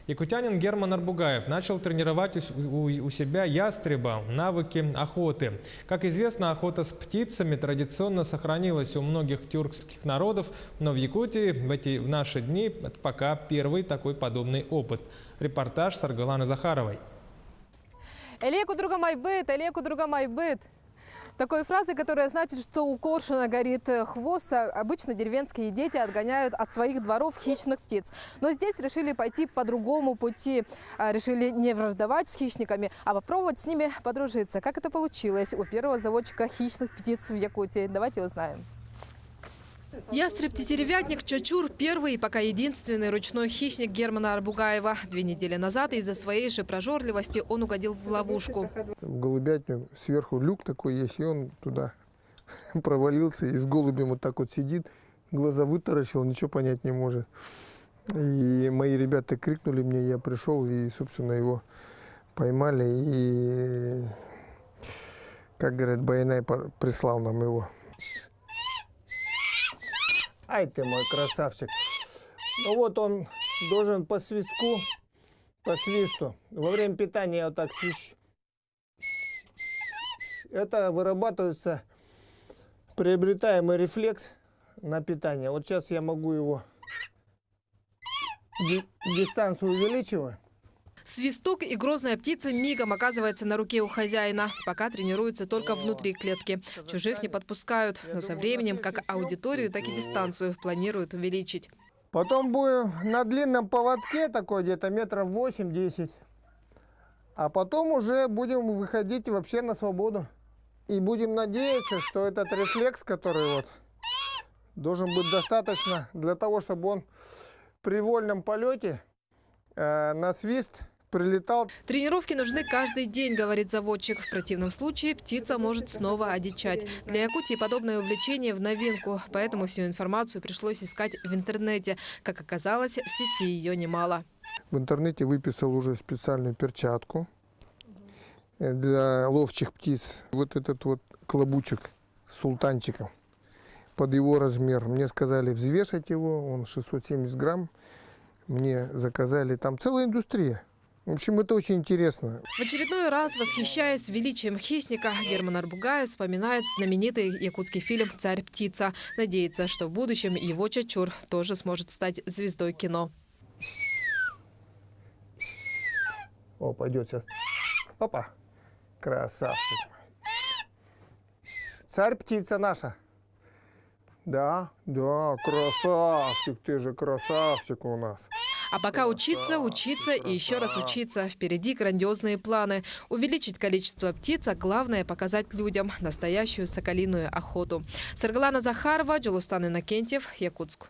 Якутянин Герман Арбугаев начал тренировать у себя ястреба навыки охоты. Как известно, охота с птицами традиционно сохранилась у многих тюркских народов, но в Якутии в наши дни это пока первый такой подобный опыт. Репортаж Саргаланы Захаровой. Элеку друга майбыт, элеку друга майбыт. Такой фразы, которая значит, что у коршуна горит хвост, обычно деревенские дети отгоняют от своих дворов хищных птиц. Но здесь решили пойти по другому пути. Решили не враждовать с хищниками, а попробовать с ними подружиться. Как это получилось у первого заводчика хищных птиц в Якутии? Давайте узнаем. Ястреб-тетеревятник Чочур – первый и пока единственный ручной хищник Германа Арбугаева. 2 недели назад из-за своей же прожорливости он угодил в ловушку. В голубятню сверху люк такой есть, и он туда провалился, и с голубем вот так вот сидит, глаза вытаращил, ничего понять не может. И мои ребята крикнули мне, я пришел, и, собственно, его поймали, и, как говорят, Баянай прислал нам его. Ай ты мой красавчик. Ну вот он должен по свистку, по свисту. Во время питания я вот так свищу. Это вырабатывается приобретаемый рефлекс на питание. Вот сейчас я могу его дистанцию увеличивать. Свисток и грозная птица мигом оказывается на руке у хозяина. Пока тренируется только внутри клетки. Чужих не подпускают. Но со временем как аудиторию, так и дистанцию планируют увеличить. Потом будем на длинном поводке, такой где-то метров 8-10. А потом уже будем выходить вообще на свободу. И будем надеяться, что этот рефлекс, который вот должен быть достаточно для того, чтобы он при вольном полете на свист прилетал. Тренировки нужны каждый день, говорит заводчик. В противном случае птица может снова одичать. Для Якутии подобное увлечение в новинку. Поэтому всю информацию пришлось искать в интернете. Как оказалось, в сети ее немало. В интернете выписал уже специальную перчатку для ловчих птиц. Вот этот вот клобучек с султанчиком под его размер. Мне сказали взвешать его, он 670 грамм. Мне заказали, там целая индустрия. В общем, это очень интересно. В очередной раз, восхищаясь величием хищника, Герман Арбугаев вспоминает знаменитый якутский фильм «Царь-птица». Надеется, что в будущем его Чочур тоже сможет стать звездой кино. О, пойдет сейчас. Опа. Красавчик. Царь-птица наша. Да, да, красавчик, ты же красавчик у нас. А пока учиться, учиться и еще раз учиться. Впереди грандиозные планы. Увеличить количество птиц, а главное показать людям настоящую соколиную охоту. Саргалана Захарова, Джулустан Иннокентьев, Якутск.